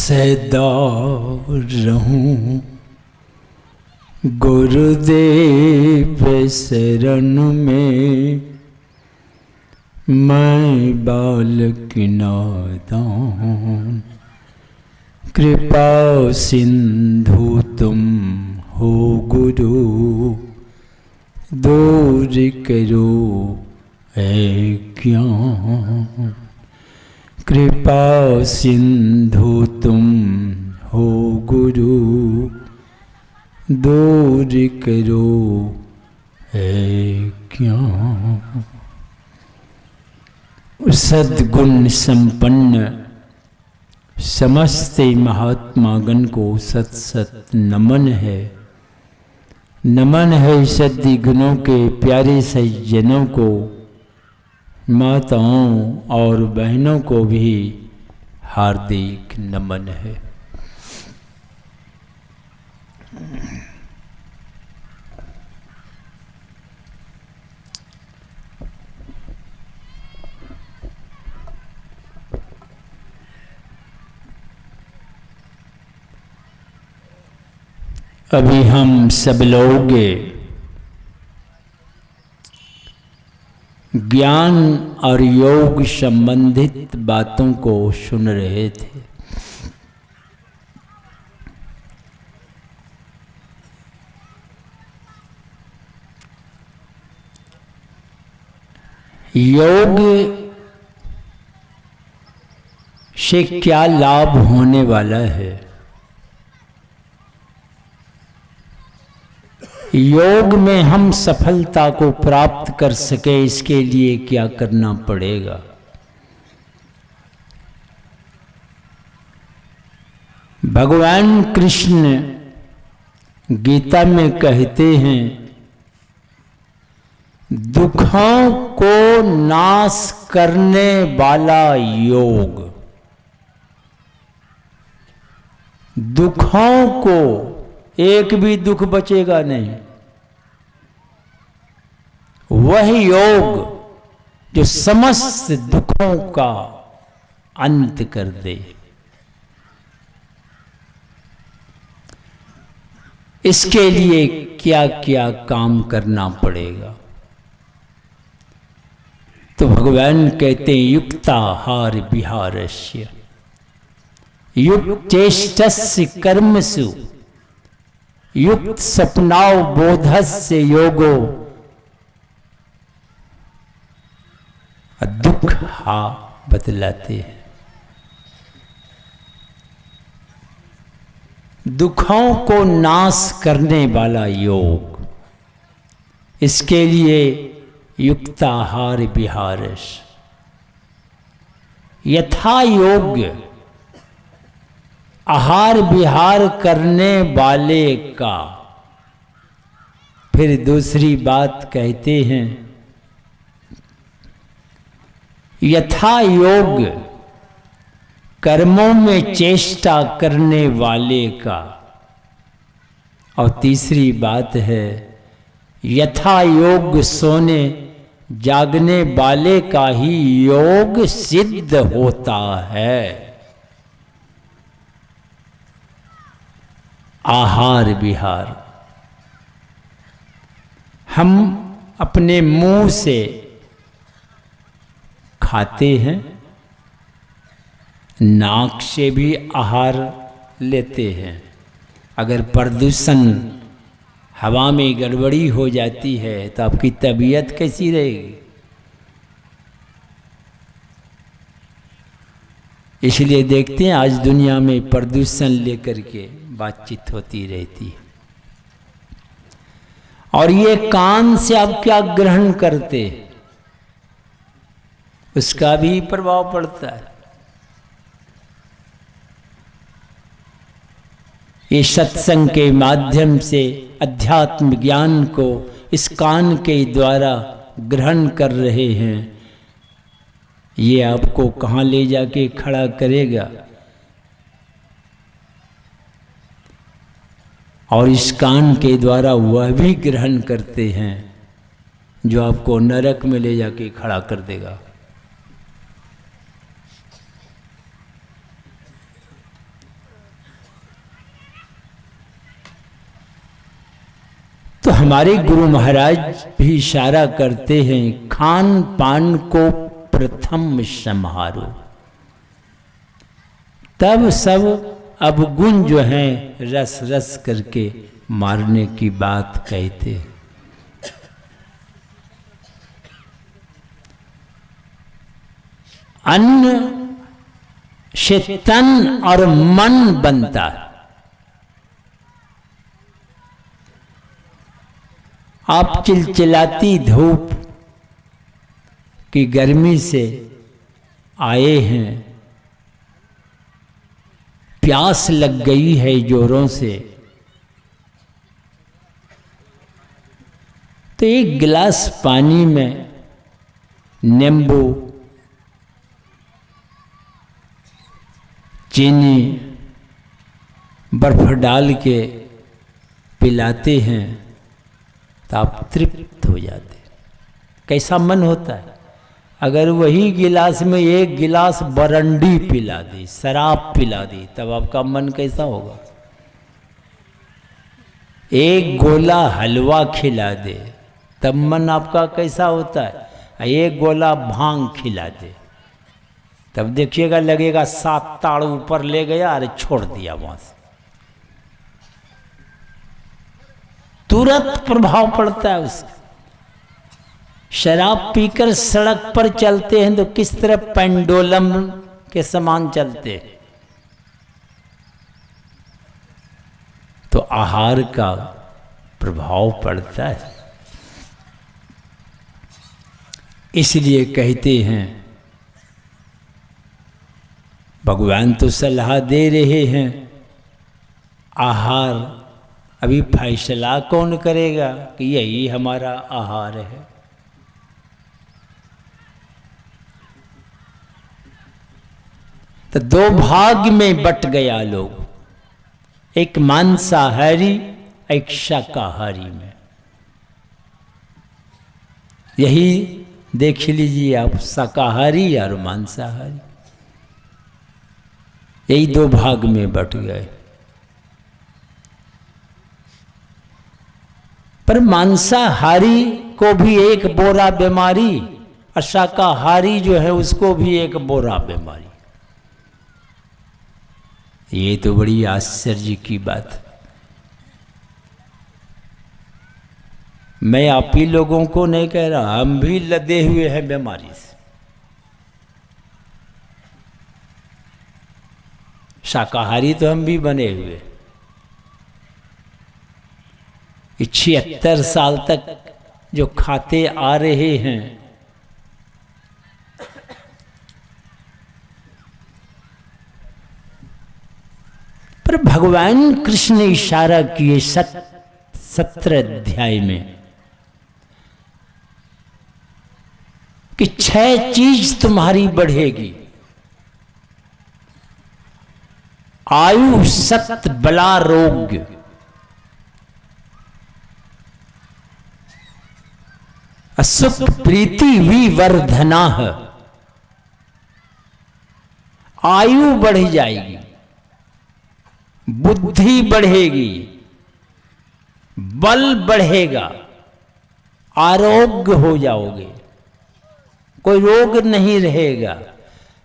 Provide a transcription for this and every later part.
सदा रहूं गुरुदेव शरण में, मैं बालक नादान कृपा सिंधु तुम हो गुरु, दूर करो है ज्ञान। कृपा सिंधु तुम हो गुरु, दूर करो है ज्ञान। सद्गुण संपन्न समस्त महात्मागण को सत सत नमन है। नमन है सद्गुणों के प्यारे सज्जनों को, माताओं और बहनों को भी हार्दिक नमन है। अभी हम सब लोग ज्ञान और योग संबंधित बातों को सुन रहे थे। योग से क्या लाभ होने वाला है, योग में हम सफलता को प्राप्त कर सके इसके लिए क्या करना पड़ेगा। भगवान कृष्ण गीता में कहते हैं, दुखों को नाश करने वाला योग, दुखों को एक भी दुख बचेगा नहीं, वह योग जो समस्त दुखों का अंत कर दे। इसके लिए क्या क्या काम करना पड़ेगा। तो भगवान कहते हैं, युक्ताहार विहारस्य युक्त चेष्टस्य कर्मसु युक्त सपनाओ बोधस्य योगो, दुख हा बतलाते हैं। दुखों को नाश करने वाला योग, इसके लिए युक्ताहार विहारस, यथा योग्य आहार विहार करने वाले का। फिर दूसरी बात कहते हैं, यथा योग्य कर्मों में चेष्टा करने वाले का। और तीसरी बात है, यथा योग सोने जागने वाले का ही योग सिद्ध होता है। आहार विहार, हम अपने मुंह से खाते हैं, नाक से भी आहार लेते हैं। अगर प्रदूषण हवा में गड़बड़ी हो जाती है तो आपकी तबीयत कैसी रहेगी। इसलिए देखते हैं आज दुनिया में प्रदूषण लेकर के बातचीत होती रहती है। और ये कान से आप क्या ग्रहण करते, उसका भी प्रभाव पड़ता है। ये सत्संग के माध्यम से अध्यात्म ज्ञान को इस कान के द्वारा ग्रहण कर रहे हैं, ये आपको कहाँ ले जाके खड़ा करेगा। और इस कान के द्वारा वह भी ग्रहण करते हैं जो आपको नरक में ले जाके खड़ा कर देगा। तो हमारे गुरु महाराज भी इशारा करते हैं, खान पान को प्रथम संहारो। तब सब अवगुण जो हैं रस रस करके मारने की बात कहते हैं। अन्न से तन और मन बनता है। आप चिलचिलाती धूप की गर्मी से आए हैं, प्यास लग गई है जोरों से, तो एक गिलास पानी में नींबू, चीनी, बर्फ डाल के पिलाते हैं तो आप तृप्त हो जाते। कैसा मन होता है। अगर वही गिलास में एक गिलास बरंडी पिला दी, शराब पिला दी, तब आपका मन कैसा होगा। एक गोला हलवा खिला दे तब मन आपका कैसा होता है। एक गोला भांग खिला दे तब देखिएगा लगेगा 7 ताड़ ऊपर ले गया, अरे छोड़ दिया वहां से। तुरंत प्रभाव पड़ता है उसका। शराब पीकर सड़क पर चलते हैं तो किस तरह पेंडुलम के समान चलते हैं। तो आहार का प्रभाव पड़ता है। इसलिए कहते हैं, भगवान तो सलाह दे रहे हैं आहार, अभी फैसला कौन करेगा कि यही हमारा आहार है। तो 2 भाग में बट गया लोग, एक मांसाहारी एक शाकाहारी में। यही देख लीजिए आप, शाकाहारी और मांसाहारी, यही 2 भाग में बट गए। पर मांसाहारी को भी एक बोरा बीमारी और शाकाहारी जो है उसको भी एक बोरा बीमारी। ये तो बड़ी आश्चर्य की बात है। मैं आप ही लोगों को नहीं कह रहा, हम भी लदे हुए हैं बीमारी से। शाकाहारी तो हम भी बने हुए। 76 साल तक जो खाते आ रहे हैं, पर भगवान कृष्ण ने इशारा किए 17 अध्याय में कि 6 चीज तुम्हारी बढ़ेगी। आयु, सत, बला, रोग्य। सुख, प्रीति, विवर्धना। आयु बढ़ जाएगी, बुद्धि बढ़ेगी, बल बढ़ेगा, आरोग्य हो जाओगे, कोई रोग नहीं रहेगा,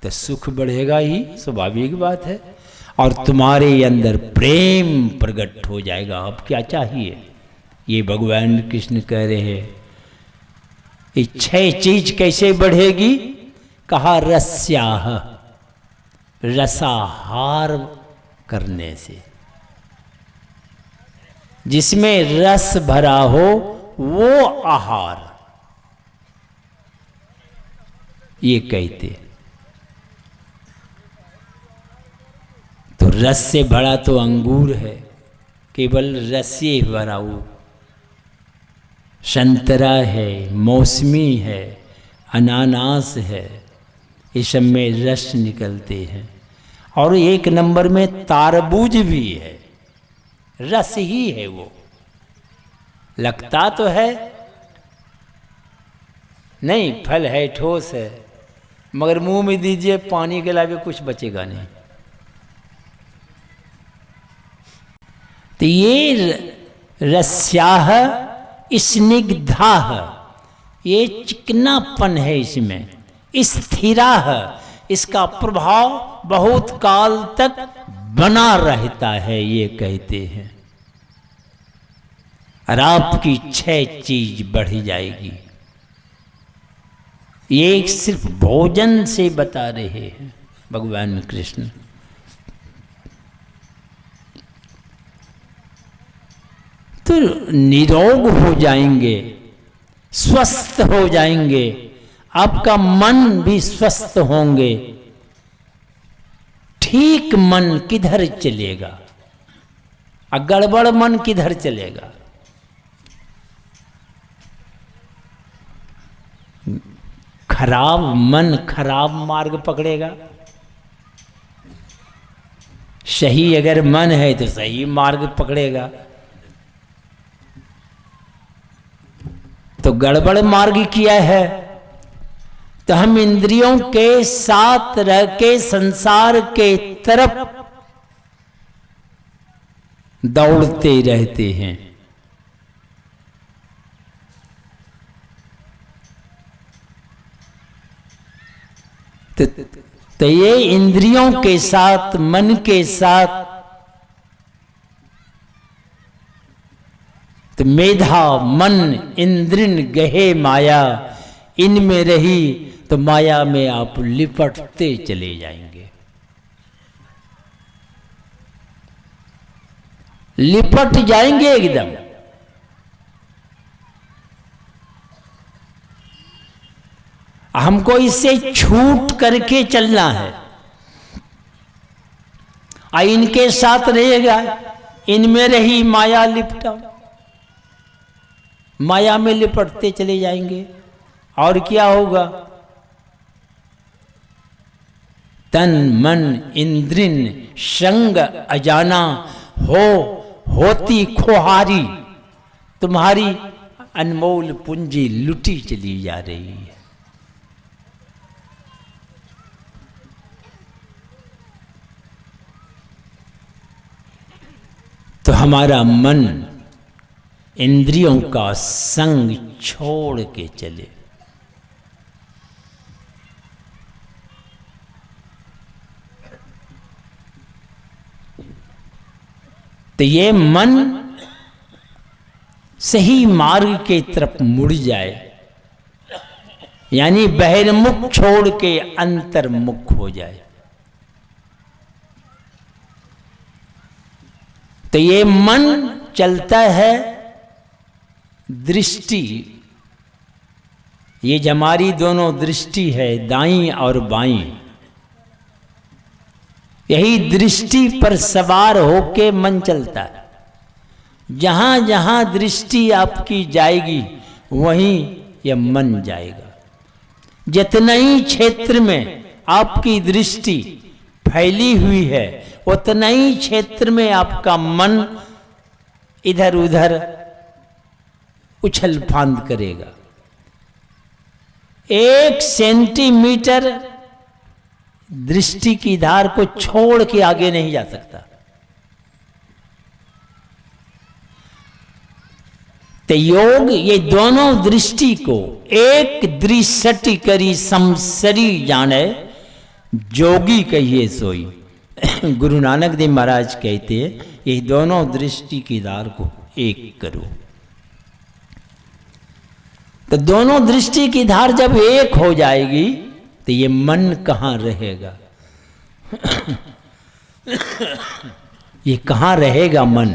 तो सुख बढ़ेगा ही, स्वाभाविक बात है। और तुम्हारे अंदर प्रेम प्रकट हो जाएगा। अब क्या चाहिए, ये भगवान कृष्ण कह रहे हैं। ये 6 चीज कैसे बढ़ेगी, कहा रस्याह, रसाहार करने से। जिसमें रस भरा हो वो आहार, ये कहते। तो रस से भरा तो अंगूर है, केवल रस से भरा हो। संतरा है, मौसमी है, अनानास है, इस सब में रस निकलते हैं। और 1 नंबर में तारबूज भी है, रस ही है वो। लगता तो है नहीं, फल है, ठोस है, मगर मुंह में दीजिए पानी के अलावा कुछ बचेगा नहीं। तो ये रस्याह स्निग्धा, ये चिकनापन है इसमें, स्थिरा है, इसका प्रभाव बहुत काल तक बना रहता है, ये कहते हैं। और आपकी 6 चीज बढ़ जाएगी। ये सिर्फ भोजन से बता रहे हैं भगवान कृष्ण। तो निरोग हो जाएंगे, स्वस्थ हो जाएंगे, आपका मन भी स्वस्थ होंगे। ठीक मन किधर चलेगा, गड़बड़ मन किधर चलेगा? खराब मन खराब मार्ग पकड़ेगा। सही अगर मन है तो सही मार्ग पकड़ेगा। तो गड़बड़ मार्ग किया है तो हम इंद्रियों के साथ रह के संसार के तरफ दौड़ते रहते हैं। तो ये इंद्रियों के साथ, मन के साथ, तो मेधा मन इंद्रिन गहे माया, इनमें रही तो माया में आप लिपटते चले जाएंगे। लिपट जाएंगे एकदम। हमको इससे छूट करके चलना है। इनके साथ रहेगा, इनमें रही माया लिपटा, माया में लिपटते चले जाएंगे। और क्या होगा? तन मन इंद्रिन संग अजाना होती खोहारी, तुम्हारी अनमोल पूंजी लुटी चली जा रही है। तो हमारा मन इंद्रियों का संग छोड़ के चले। तो ये मन सही मार्ग के तरफ मुड़ जाए, यानी बहिर्मुख छोड़ के अंतर्मुख हो जाए। तो ये मन चलता है दृष्टि, ये हमारी दोनों दृष्टि है, दाईं और बाईं। यही दृष्टि पर सवार होके मन चलता है। जहां जहां दृष्टि आपकी जाएगी वहीं यह मन जाएगा। जितना ही क्षेत्र में आपकी दृष्टि फैली हुई है, उतना ही क्षेत्र में आपका मन इधर उधर उछल फांद करेगा। 1 सेंटीमीटर दृष्टि की धार को छोड़ के आगे नहीं जा सकता। तो योग ये दोनों दृष्टि को एक दृष्टि करी समसरी जाने, जोगी कहिए सोई। गुरु नानक देव महाराज कहते हैं ये दोनों दृष्टि की धार को एक करो। तो दोनों दृष्टि की धार जब एक हो जाएगी तो ये मन कहाँ रहेगा? ये कहाँ रहेगा मन?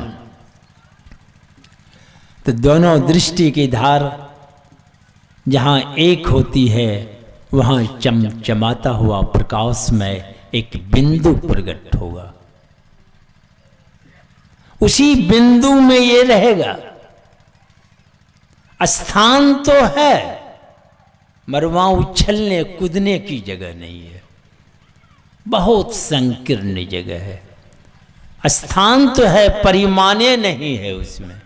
तो दोनों दृष्टि की धार जहाँ एक होती है वहाँ चमचमाता हुआ प्रकाशमय एक बिंदु प्रकट होगा। उसी बिंदु में ये रहेगा। स्थान तो है मगर वहां उछलने कूदने की जगह नहीं है, बहुत संकीर्ण जगह है। स्थान तो है, परिमाणे नहीं है उसमें।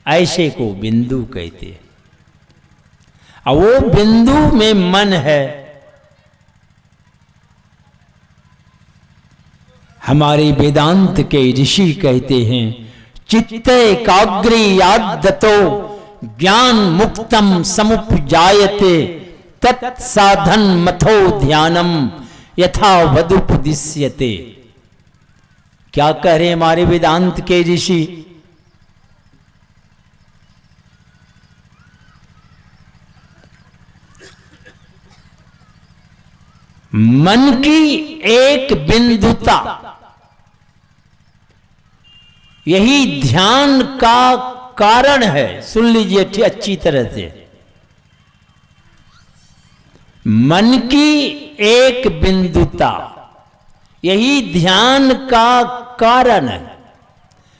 ऐसे को बिंदु कहते हैं। और वो बिंदु में मन है। हमारे वेदांत के ऋषि कहते हैं चित्ते एकाग्रे यादतो ज्ञान मुक्तम समुपजायते तत्साधन मथो ध्यानम यथा वदुपदिश्यते। क्या कह रहे हमारे वेदांत के ऋषि? मन की एक बिंदुता, यही ध्यान का कारण है। सुन लीजिए अच्छी तरह से, मन की एक बिंदुता यही ध्यान का कारण है।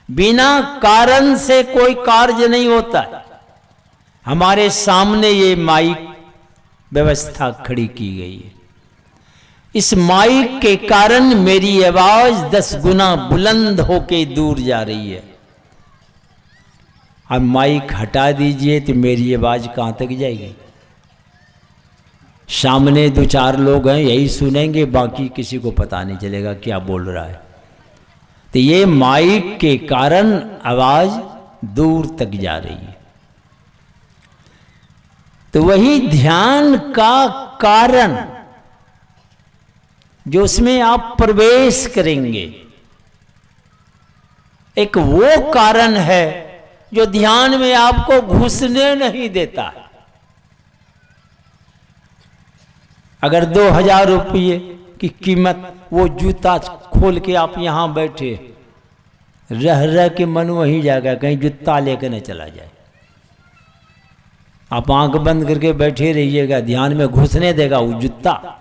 बिना कारण से कोई कार्य नहीं होता। हमारे सामने ये माइक व्यवस्था खड़ी की गई है। इस माइक के कारण मेरी आवाज 10 गुना बुलंद होके दूर जा रही है। अब माइक हटा दीजिए तो मेरी आवाज कहां तक जाएगी? सामने 2-4 लोग हैं, यही सुनेंगे, बाकी किसी को पता नहीं चलेगा क्या बोल रहा है। तो ये माइक के कारण आवाज दूर तक जा रही है। तो वही ध्यान का कारण जो उसमें आप प्रवेश करेंगे, एक वो कारण है जो ध्यान में आपको घुसने नहीं देता। अगर 2000 रुपये की कीमत वो जूता खोल के आप यहां बैठे, रह रह के मन वहीं जाएगा, कहीं जूता लेकर न चला जाए। आप आंख बंद करके बैठे रहिएगा, ध्यान में घुसने देगा वो जूता?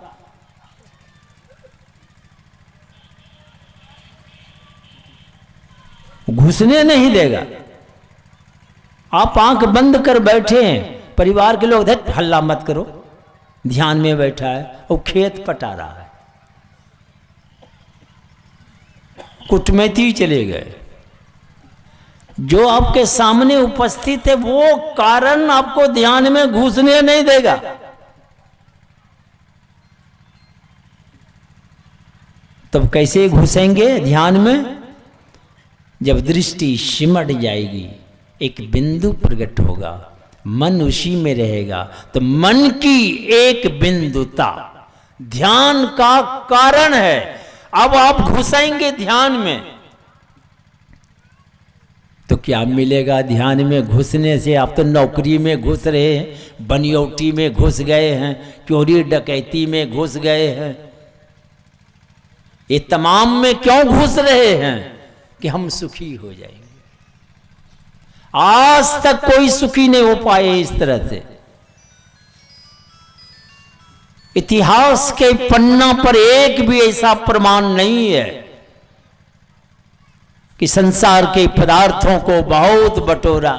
घुसने नहीं देगा। आप आंख बंद कर बैठे हैं, परिवार के लोग हल्ला मत करो, ध्यान में बैठा है और खेत पटा रहा है, कुटमैती चले गए। जो आपके सामने उपस्थित है वो कारण आपको ध्यान में घुसने नहीं देगा। तब कैसे घुसेंगे ध्यान में? जब दृष्टि सिमट जाएगी, एक बिंदु प्रकट होगा, मन उसी में रहेगा। तो मन की एक बिंदुता ध्यान का कारण है। अब आप घुसेंगे ध्यान में तो क्या मिलेगा? ध्यान में घुसने से आप तो नौकरी में घुस रहे हैं, बनियोटी में घुस गए हैं, चोरी डकैती में घुस गए हैं। ये तमाम में क्यों घुस रहे हैं? कि हम सुखी हो जाएंगे। आज तक कोई सुखी नहीं हो पाए इस तरह से। इतिहास के पन्ना पर एक भी ऐसा प्रमाण नहीं है कि संसार के पदार्थों को बहुत बटोरा,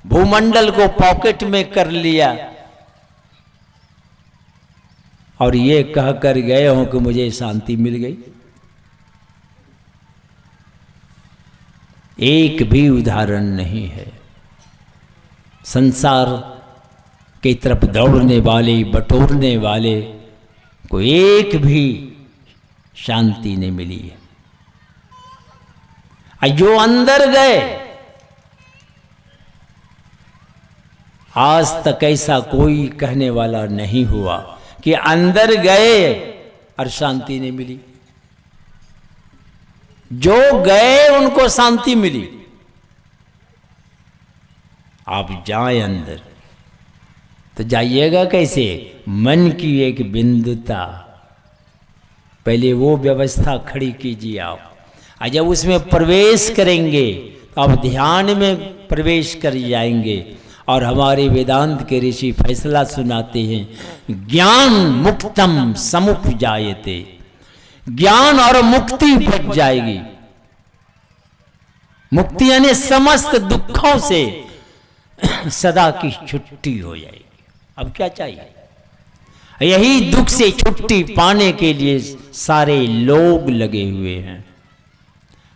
भूमंडल को पॉकेट में कर लिया और ये कहकर गए हों कि मुझे शांति मिल गई। एक भी उदाहरण नहीं है। संसार की तरफ दौड़ने वाले, बटोरने वाले को एक भी शांति नहीं मिली है। जो अंदर गए, आज तक ऐसा कोई कहने वाला नहीं हुआ कि अंदर गए और शांति नहीं मिली। जो गए उनको शांति मिली। आप जाएं अंदर तो जाइएगा कैसे? मन की एक बिंदुता, पहले वो व्यवस्था खड़ी कीजिए आप। और जब उसमें प्रवेश करेंगे तो आप ध्यान में प्रवेश कर जाएंगे। और हमारे वेदांत के ऋषि फैसला सुनाते हैं, ज्ञान मुक्तम समुपजायते। ज्ञान और मुक्ति बच जाएगी। मुक्ति यानी समस्त दुखों से सदा की छुट्टी हो जाएगी। अब क्या चाहिए? यही दुख से छुट्टी पाने के लिए सारे लोग लगे हुए हैं।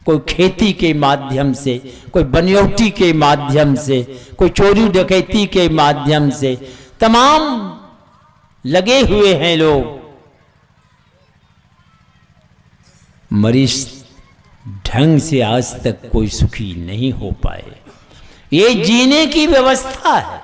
कोई खेती के माध्यम से, कोई बनियोटी के माध्यम से, कोई चोरी डकैती के माध्यम से, तमाम लगे हुए हैं लोग। मरीज ढंग से आज तक कोई सुखी नहीं हो पाए। ये जीने की व्यवस्था है,